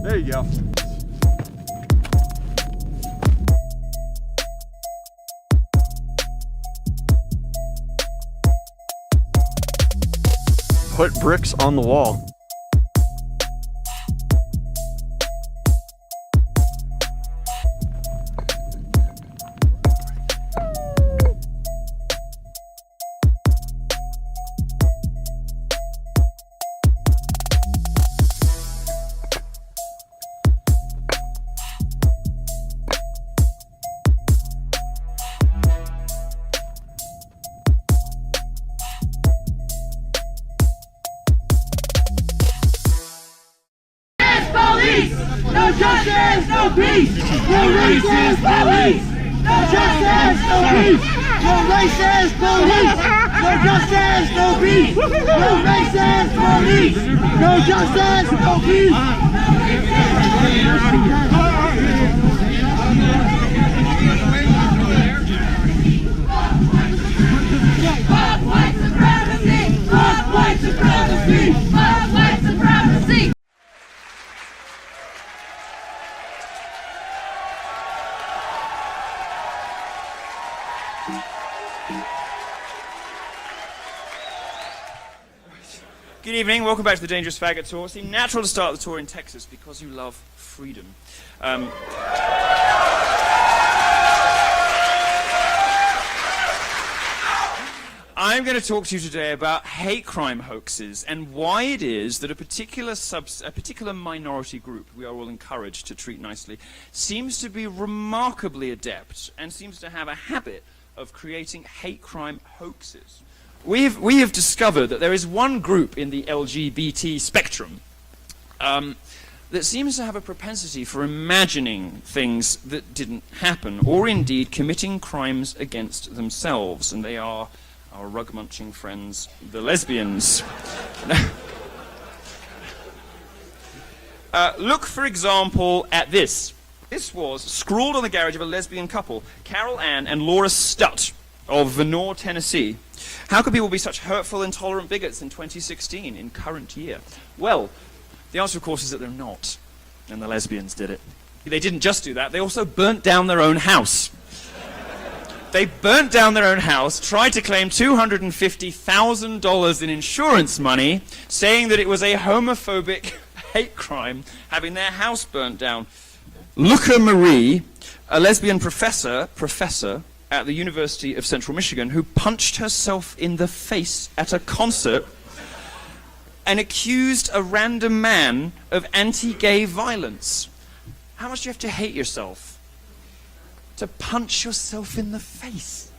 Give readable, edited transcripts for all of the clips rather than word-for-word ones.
There you go. Put bricks on the wall. No justice, no peace! No racist police! No justice, no peace! No racist police! No justice, no peace! No racist police! No justice, no peace! Fuck white supremacy! Fuck white supremacy! Fuck white supremacy! Good evening, welcome back to the Dangerous Faggot Tour. It seemed natural to start the tour in Texas because you love freedom. I'm going to talk to you today about hate crime hoaxes and why it is that a particular minority group we are all encouraged to treat nicely seems to be remarkably adept and seems to have a habit of creating hate crime hoaxes. We have discovered that there is one group in the LGBT spectrum that seems to have a propensity for imagining things that didn't happen, or indeed committing crimes against themselves, and they are our rug-munching friends, the lesbians. Look, for example, at this. This was scrawled on the garage of a lesbian couple, Carol Ann and Laura Stutt of Venor, Tennessee. How could people be such hurtful, intolerant bigots in 2016, in current year? Well, the answer, of course, is that they're not. And the lesbians did it. They didn't just do that, they also burnt down their own house. They burnt down their own house, tried to claim $250,000 in insurance money, saying that it was a homophobic hate crime, having their house burnt down. Luca Marie, a lesbian professor at the University of Central Michigan, who punched herself in the face at a concert and accused a random man of anti-gay violence. How much do you have to hate yourself to punch yourself in the face?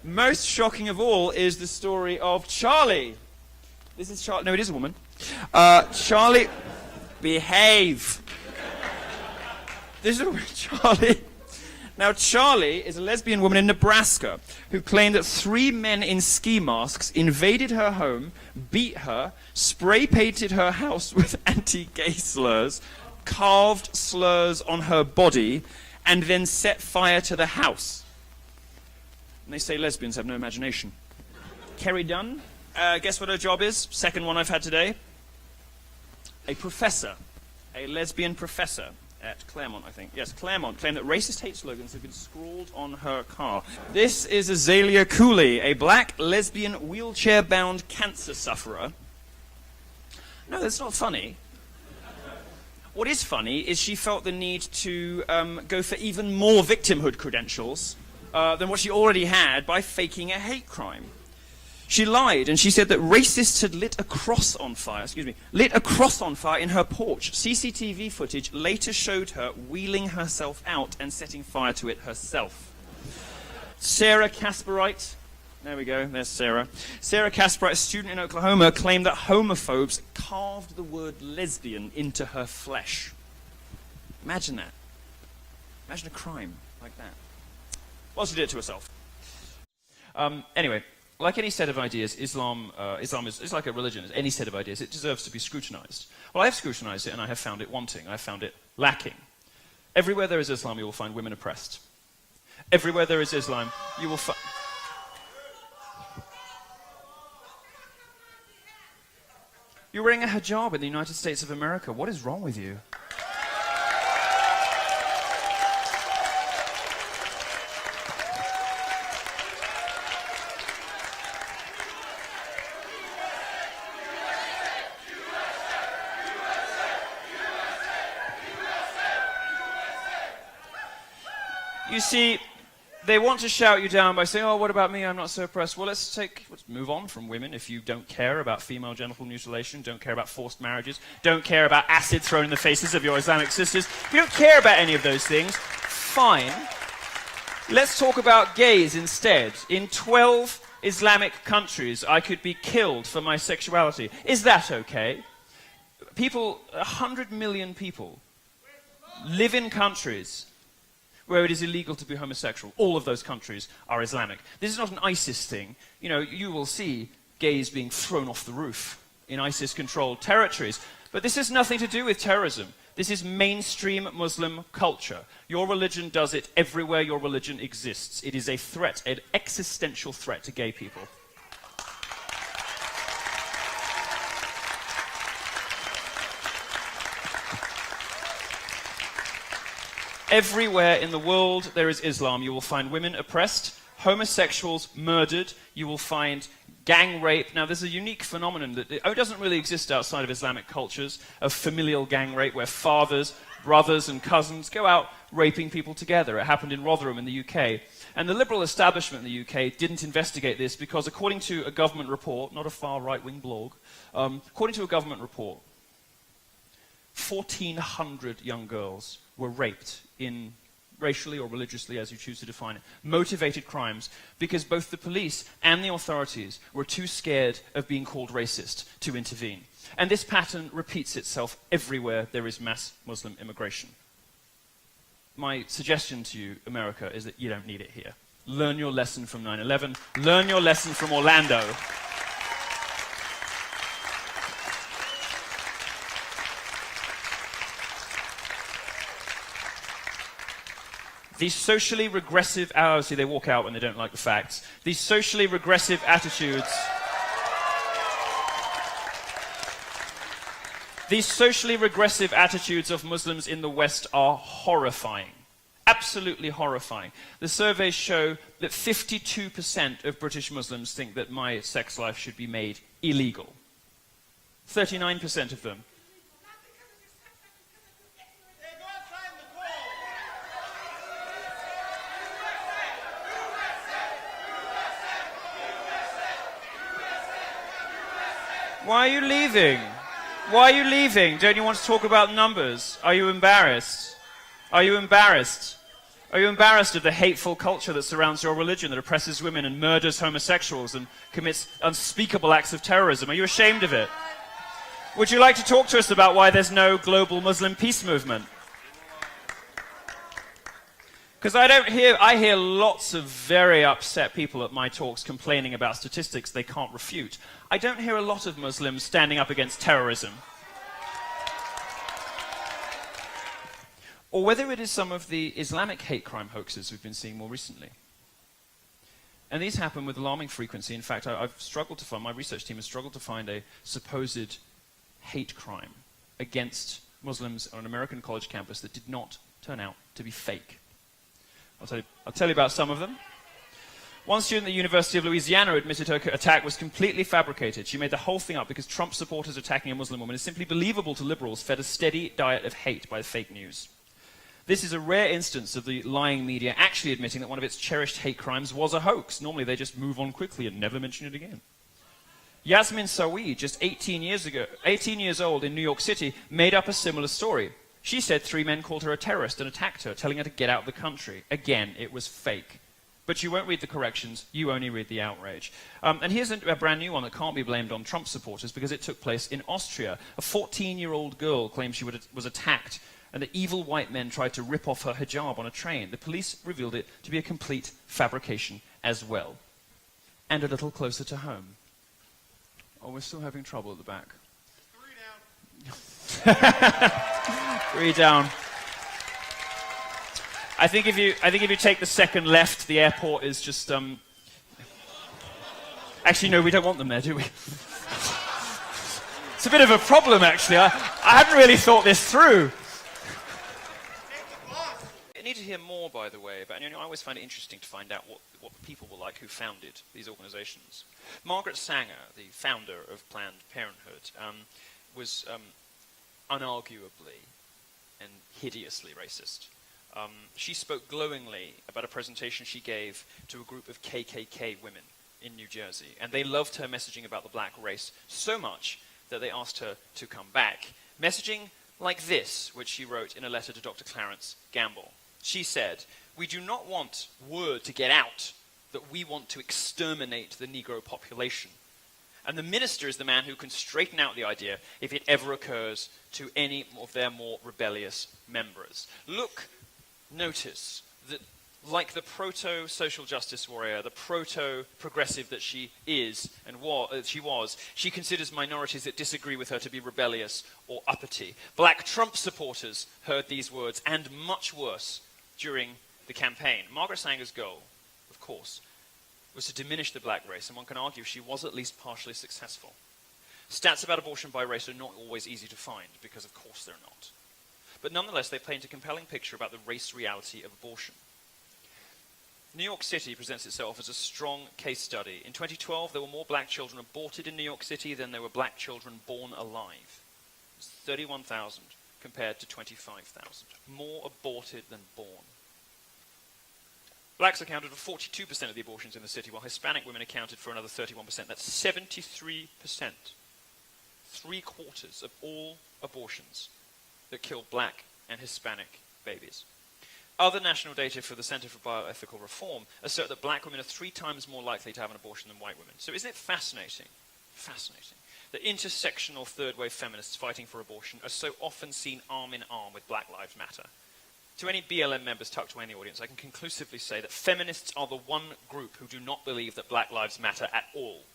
Most shocking of all is the story of Charlie. This is Charlie. No, it is a woman. Charlie, behave. This is Charlie. Now, Charlie is a lesbian woman in Nebraska who claimed that 3 men in ski masks invaded her home, beat her, spray-painted her house with anti-gay slurs, carved slurs on her body, and then set fire to the house. And they say lesbians have no imagination. Kerry Dunn, guess what her job is? Second one I've had today. A professor, a lesbian professor. At Claremont, I think. Yes, Claremont claimed that racist hate slogans have been scrawled on her car. This is Azalea Cooley, a black, lesbian, wheelchair-bound cancer sufferer. No, that's not funny. What is funny is she felt the need to go for even more victimhood credentials than what she already had by faking a hate crime. She lied, and she said that racists had lit a cross on fire in her porch. CCTV footage later showed her wheeling herself out and setting fire to it herself. Sarah Kasperite, there we go, there's Sarah. Sarah Kasperite, a student in Oklahoma, claimed that homophobes carved the word lesbian into her flesh. Imagine that. Imagine a crime like that. Well, she did it to herself. Anyway. Like any set of ideas, Islam is like a religion. As any set of ideas, it deserves to be scrutinized. Well, I have scrutinized it, and I have found it wanting. I have found it lacking. Everywhere there is Islam, you will find women oppressed. Everywhere there is Islam, you will find... You're wearing a hijab in the United States of America. What is wrong with you? You see, they want to shout you down by saying, oh, what about me? I'm not so oppressed. Well, let's move on from women. If you don't care about female genital mutilation, don't care about forced marriages, don't care about acid thrown in the faces of your Islamic sisters, if you don't care about any of those things, fine. Let's talk about gays instead. In 12 Islamic countries, I could be killed for my sexuality. Is that okay? 100 million people live in countries where it is illegal to be homosexual. All of those countries are Islamic. This is not an ISIS thing. You know, you will see gays being thrown off the roof in ISIS-controlled territories. But this has nothing to do with terrorism. This is mainstream Muslim culture. Your religion does it everywhere your religion exists. It is a threat, an existential threat to gay people. Everywhere in the world there is Islam. You will find women oppressed, homosexuals murdered, you will find gang rape. Now, there's a unique phenomenon that doesn't really exist outside of Islamic cultures, of familial gang rape, where fathers, brothers, and cousins go out raping people together. It happened in Rotherham in the UK. And the liberal establishment in the UK didn't investigate this because, according to a government report, not a far right-wing blog, according to a government report, 1,400 young girls were raped in racially or religiously, as you choose to define it, motivated crimes, because both the police and the authorities were too scared of being called racist to intervene. And this pattern repeats itself everywhere there is mass Muslim immigration. My suggestion to you, America, is that you don't need it here. Learn your lesson from 9/11. Learn your lesson from Orlando. These socially regressive, see, they walk out when they don't like the facts. These socially regressive attitudes, of Muslims in the West are horrifying. Absolutely horrifying. The surveys show that 52% of British Muslims think that my sex life should be made illegal. 39% of them. Why are you leaving? Why are you leaving? Don't you want to talk about numbers? Are you embarrassed? Are you embarrassed? Are you embarrassed of the hateful culture that surrounds your religion, that oppresses women and murders homosexuals and commits unspeakable acts of terrorism? Are you ashamed of it? Would you like to talk to us about why there's no global Muslim peace movement? Because I hear lots of very upset people at my talks complaining about statistics they can't refute. I don't hear a lot of Muslims standing up against terrorism. Or whether it is some of the Islamic hate crime hoaxes we've been seeing more recently. And these happen with alarming frequency. In fact, my research team has struggled to find a supposed hate crime against Muslims on an American college campus that did not turn out to be fake. I'll tell you about some of them. One student at the University of Louisiana admitted her attack was completely fabricated. She made the whole thing up because Trump supporters attacking a Muslim woman is simply believable to liberals fed a steady diet of hate by fake news. This is a rare instance of the lying media actually admitting that one of its cherished hate crimes was a hoax. Normally they just move on quickly and never mention it again. Yasmin Sawi, just 18 years old in New York City, made up a similar story. She said 3 men called her a terrorist and attacked her, telling her to get out of the country. Again, it was fake. But you won't read the corrections, you only read the outrage. And here's a brand new one that can't be blamed on Trump supporters because it took place in Austria. A 14-year-old girl claimed she was attacked and that evil white men tried to rip off her hijab on a train. The police revealed it to be a complete fabrication as well. And a little closer to home. Oh, we're still having trouble at the back. 3 down. 3 down. I think if you take the second left, the airport is just Actually, no, we don't want them there, do we? It's a bit of a problem, actually. I hadn't really thought this through. I need to hear more, by the way, but I always find it interesting to find out what people were like who founded these organizations. Margaret Sanger, the founder of Planned Parenthood, was unarguably and hideously racist. She spoke glowingly about a presentation she gave to a group of KKK women in New Jersey, and they loved her messaging about the black race so much that they asked her to come back. Messaging like this, which she wrote in a letter to Dr. Clarence Gamble. She said, "We do not want word to get out that we want to exterminate the Negro population. And the minister is the man who can straighten out the idea if it ever occurs to any of their more rebellious members." Notice that like the proto-social justice warrior, the proto-progressive that she is and she considers minorities that disagree with her to be rebellious or uppity. Black Trump supporters heard these words, and much worse, during the campaign. Margaret Sanger's goal, of course, was to diminish the black race, and one can argue she was at least partially successful. Stats about abortion by race are not always easy to find, because of course they're not. But nonetheless, they paint a compelling picture about the race reality of abortion. New York City presents itself as a strong case study. In 2012, there were more black children aborted in New York City than there were black children born alive. It was 31,000 compared to 25,000. More aborted than born. Blacks accounted for 42% of the abortions in the city, while Hispanic women accounted for another 31%. That's 73%. 3/4 of all abortions that kill black and Hispanic babies. Other national data for the Center for Bioethical Reform assert that black women are 3 times more likely to have an abortion than white women. So isn't it fascinating? Fascinating. That intersectional third-wave feminists fighting for abortion are so often seen arm in arm with Black Lives Matter. To any BLM members tucked away in the audience, I can conclusively say that feminists are the one group who do not believe that Black Lives matter at all.